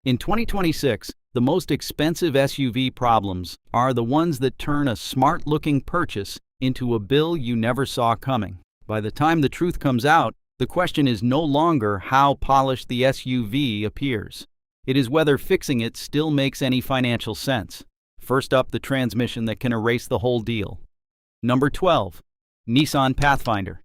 In 2026, the most expensive SUV problems are the ones that turn a smart-looking purchase into a bill you never saw coming. By the time the truth comes out, the question is no longer how polished the SUV appears. It is whether fixing it still makes any financial sense. First up, the transmission that can erase the whole deal. Number 12. Nissan Pathfinder.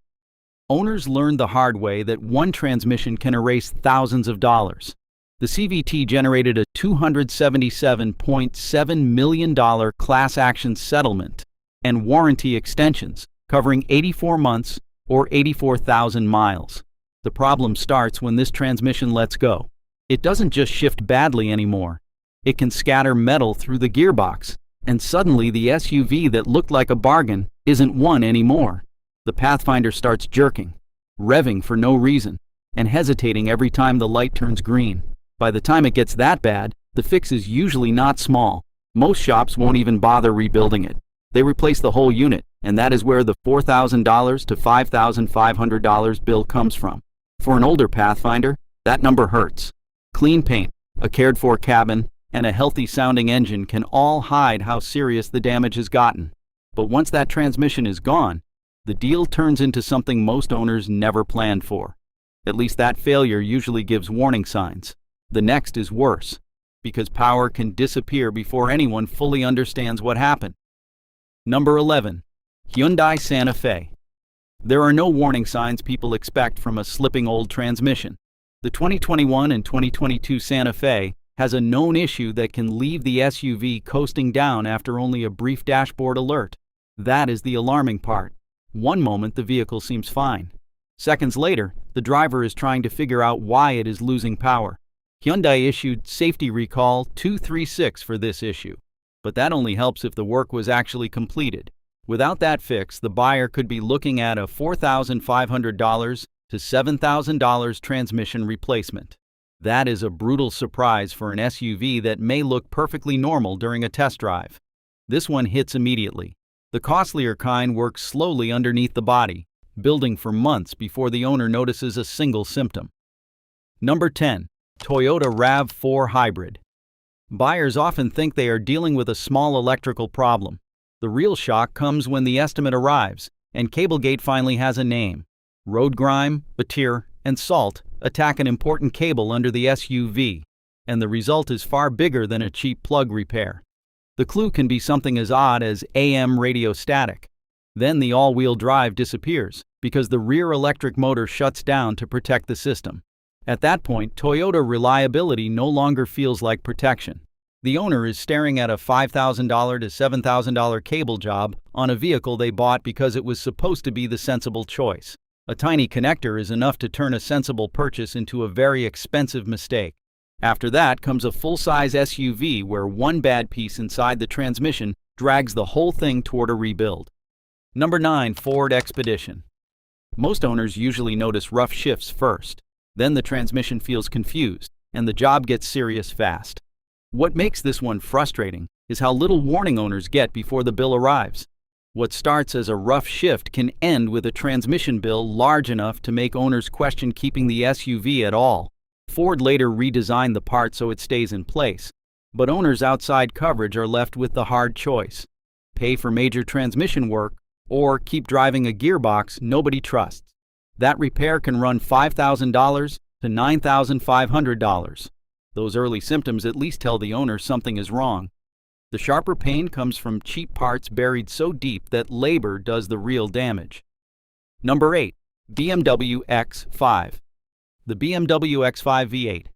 Owners learned the hard way that one transmission can erase thousands of dollars. The CVT generated a $277.7 million class action settlement and warranty extensions, covering 84 months or 84,000 miles. The problem starts when this transmission lets go. It doesn't just shift badly anymore. It can scatter metal through the gearbox, and suddenly the SUV that looked like a bargain isn't one anymore. The Pathfinder starts jerking, revving for no reason, and hesitating every time the light turns green. By the time it gets that bad, the fix is usually not small. Most shops won't even bother rebuilding it. They replace the whole unit, and that is where the $4,000 to $5,500 bill comes from. For an older Pathfinder, that number hurts. Clean paint, a cared-for cabin, and a healthy-sounding engine can all hide how serious the damage has gotten. But once that transmission is gone, the deal turns into something most owners never planned for. At least that failure usually gives warning signs. The next is worse, because power can disappear before anyone fully understands what happened. Number 11. Hyundai Santa Fe. There are no warning signs people expect from a slipping old transmission. The 2021 and 2022 Santa Fe has a known issue that can leave the SUV coasting down after only a brief dashboard alert. That is the alarming part. One moment the vehicle seems fine. Seconds later, the driver is trying to figure out why it is losing power. Hyundai issued Safety Recall 236 for this issue, but that only helps if the work was actually completed. Without that fix, the buyer could be looking at a $4,500 to $7,000 transmission replacement. That is a brutal surprise for an SUV that may look perfectly normal during a test drive. This one hits immediately. The costlier kind works slowly underneath the body, building for months before the owner notices a single symptom. Number 10. Toyota RAV4 Hybrid. Buyers often think they are dealing with a small electrical problem. The real shock comes when the estimate arrives, and Cablegate finally has a name. Road grime, batir, and salt attack an important cable under the SUV, and the result is far bigger than a cheap plug repair. The clue can be something as odd as AM radio static. Then the all-wheel drive disappears, because the rear electric motor shuts down to protect the system. At that point, Toyota reliability no longer feels like protection. The owner is staring at a $5,000 to $7,000 cable job on a vehicle they bought because it was supposed to be the sensible choice. A tiny connector is enough to turn a sensible purchase into a very expensive mistake. After that comes a full-size SUV where one bad piece inside the transmission drags the whole thing toward a rebuild. Number 9. Ford Expedition. Most owners usually notice rough shifts first. Then the transmission feels confused, and the job gets serious fast. What makes this one frustrating is how little warning owners get before the bill arrives. What starts as a rough shift can end with a transmission bill large enough to make owners question keeping the SUV at all. Ford later redesigned the part so it stays in place, but owners outside coverage are left with the hard choice: pay for major transmission work or keep driving a gearbox nobody trusts. That repair can run $5,000 to $9,500. Those early symptoms at least tell the owner something is wrong. The sharper pain comes from cheap parts buried so deep that labor does the real damage. Number 8. BMW X5. The BMW X5 V8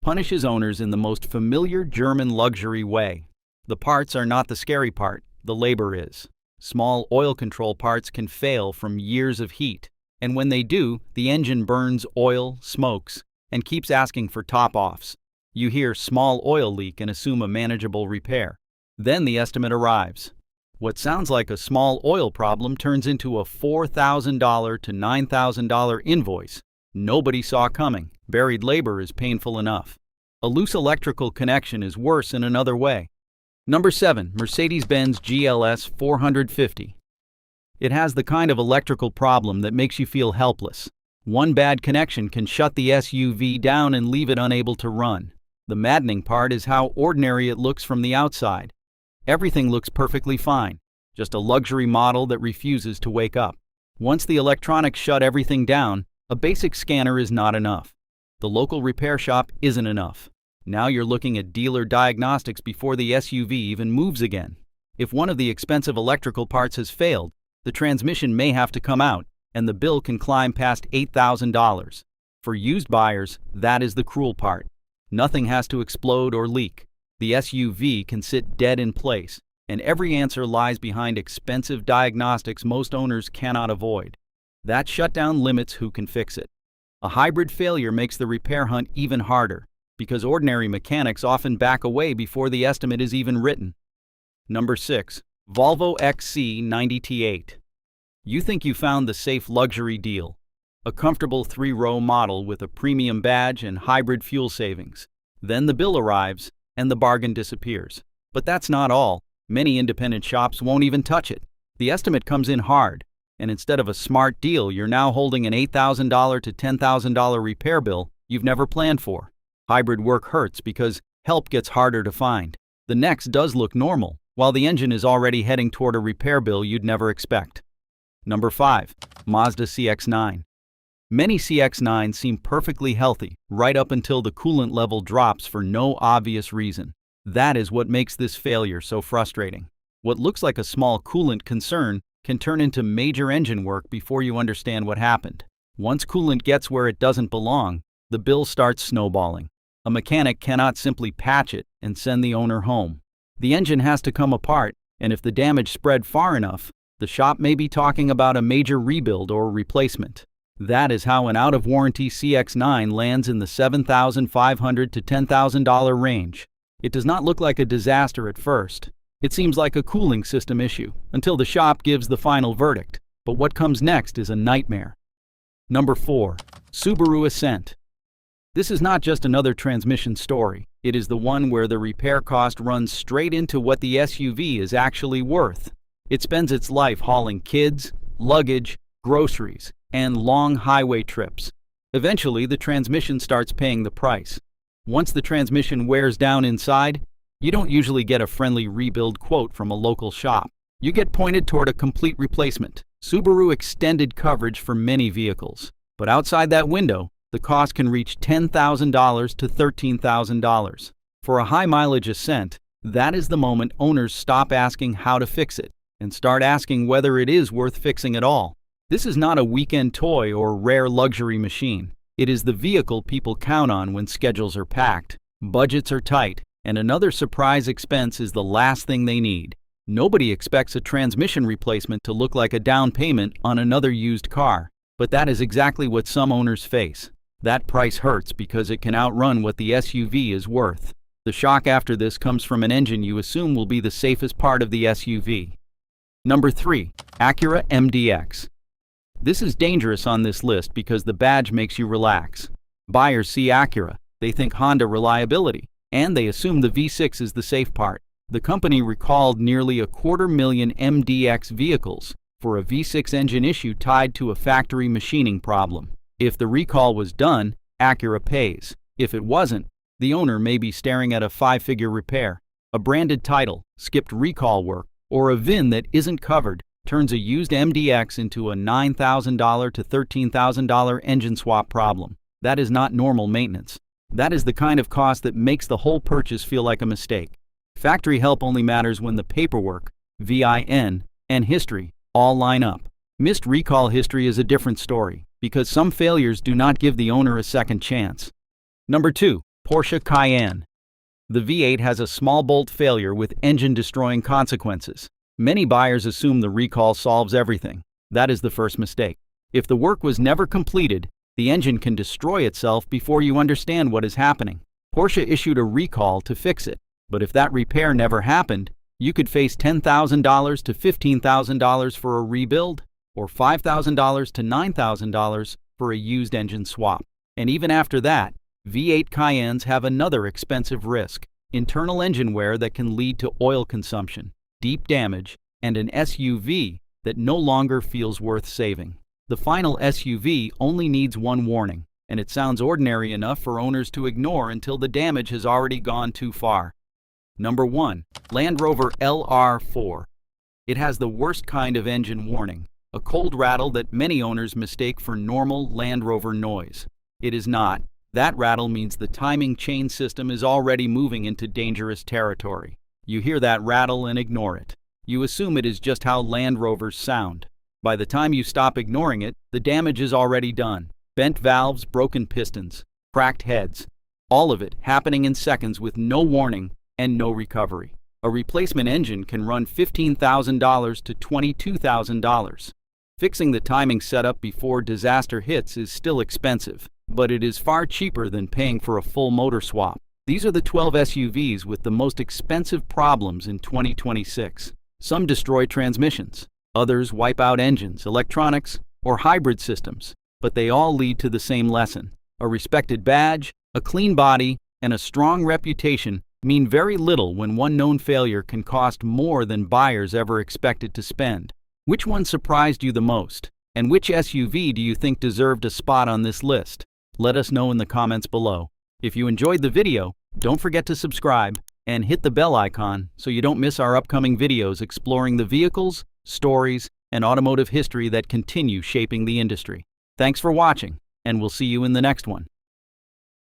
punishes owners in the most familiar German luxury way. The parts are not the scary part, the labor is. Small oil control parts can fail from years of heat, and when they do, the engine burns oil, smokes, and keeps asking for top-offs. You hear small oil leak and assume a manageable repair. Then the estimate arrives. What sounds like a small oil problem turns into a $4,000 to $9,000 invoice nobody saw coming. Buried labor is painful enough. A loose electrical connection is worse in another way. Number 7. Mercedes-Benz GLS 450. It has the kind of electrical problem that makes you feel helpless. One bad connection can shut the SUV down and leave it unable to run. The maddening part is how ordinary it looks from the outside. Everything looks perfectly fine, just a luxury model that refuses to wake up. Once the electronics shut everything down, a basic scanner is not enough. The local repair shop isn't enough. Now you're looking at dealer diagnostics before the SUV even moves again. If one of the expensive electrical parts has failed, the transmission may have to come out, and the bill can climb past $8,000. For used buyers, that is the cruel part. Nothing has to explode or leak. The SUV can sit dead in place, and every answer lies behind expensive diagnostics most owners cannot avoid. That shutdown limits who can fix it. A hybrid failure makes the repair hunt even harder, because ordinary mechanics often back away before the estimate is even written. Number 6. Volvo XC90T8. You think you found the safe luxury deal. A comfortable 3-row model with a premium badge and hybrid fuel savings. Then the bill arrives, and the bargain disappears. But that's not all. Many independent shops won't even touch it. The estimate comes in hard, and instead of a smart deal, you're now holding an $8,000 to $10,000 repair bill you've never planned for. Hybrid work hurts because help gets harder to find. The next does look normal, while the engine is already heading toward a repair bill you'd never expect. Number 5. Mazda CX-9. Many CX-9s seem perfectly healthy, right up until the coolant level drops for no obvious reason. That is what makes this failure so frustrating. What looks like a small coolant concern can turn into major engine work before you understand what happened. Once coolant gets where it doesn't belong, the bill starts snowballing. A mechanic cannot simply patch it and send the owner home. The engine has to come apart, and if the damage spread far enough, the shop may be talking about a major rebuild or replacement. That is how an out-of-warranty CX-9 lands in the $7,500 to $10,000 range. It does not look like a disaster at first. It seems like a cooling system issue, until the shop gives the final verdict. But what comes next is a nightmare. Number 4. Subaru Ascent. This is not just another transmission story. It is the one where the repair cost runs straight into what the SUV is actually worth. It spends its life hauling kids, luggage, groceries, and long highway trips. Eventually, the transmission starts paying the price. Once the transmission wears down inside, you don't usually get a friendly rebuild quote from a local shop. You get pointed toward a complete replacement. Subaru extended coverage for many vehicles. But outside that window, the cost can reach $10,000 to $13,000. For a high-mileage Ascent, that is the moment owners stop asking how to fix it and start asking whether it is worth fixing at all. This is not a weekend toy or rare luxury machine. It is the vehicle people count on when schedules are packed, budgets are tight, and another surprise expense is the last thing they need. Nobody expects a transmission replacement to look like a down payment on another used car, but that is exactly what some owners face. That price hurts because it can outrun what the SUV is worth. The shock after this comes from an engine you assume will be the safest part of the SUV. Number 3. Acura MDX. This is dangerous on this list because the badge makes you relax. Buyers see Acura, they think Honda reliability, and they assume the V6 is the safe part. The company recalled nearly 250,000 MDX vehicles for a V6 engine issue tied to a factory machining problem. If the recall was done, Acura pays. If it wasn't, the owner may be staring at a 5-figure repair. A branded title, skipped recall work, or a VIN that isn't covered turns a used MDX into a $9,000 to $13,000 engine swap problem. That is not normal maintenance. That is the kind of cost that makes the whole purchase feel like a mistake. Factory help only matters when the paperwork, VIN, and history all line up. Missed recall history is a different story, because some failures do not give the owner a second chance. Number 2. Porsche Cayenne. The V8 has a small bolt failure with engine-destroying consequences. Many buyers assume the recall solves everything. That is the first mistake. If the work was never completed, the engine can destroy itself before you understand what is happening. Porsche issued a recall to fix it, but if that repair never happened, you could face $10,000 to $15,000 for a rebuild, or $5,000 to $9,000 for a used engine swap. And even after that, V8 Cayennes have another expensive risk: internal engine wear that can lead to oil consumption, deep damage, and an SUV that no longer feels worth saving. The final SUV only needs one warning: and it sounds ordinary enough for owners to ignore until the damage has already gone too far. Number 1. Land Rover LR4. It has the worst kind of engine warning, a cold rattle that many owners mistake for normal Land Rover noise. It is not. That rattle means the timing chain system is already moving into dangerous territory. You hear that rattle and ignore it. You assume it is just how Land Rovers sound. By the time you stop ignoring it, the damage is already done. Bent valves, broken pistons, cracked heads. All of it happening in seconds with no warning and no recovery. A replacement engine can run $15,000 to $22,000. Fixing the timing setup before disaster hits is still expensive, but it is far cheaper than paying for a full motor swap. These are the 12 SUVs with the most expensive problems in 2026. Some destroy transmissions. Others wipe out engines, electronics, or hybrid systems. But they all lead to the same lesson. A respected badge, a clean body, and a strong reputation mean very little when one known failure can cost more than buyers ever expected to spend. Which one surprised you the most? And which SUV do you think deserved a spot on this list? Let us know in the comments below. If you enjoyed the video, don't forget to subscribe and hit the bell icon so you don't miss our upcoming videos exploring the vehicles, stories, and automotive history that continue shaping the industry. Thanks for watching, and we'll see you in the next one.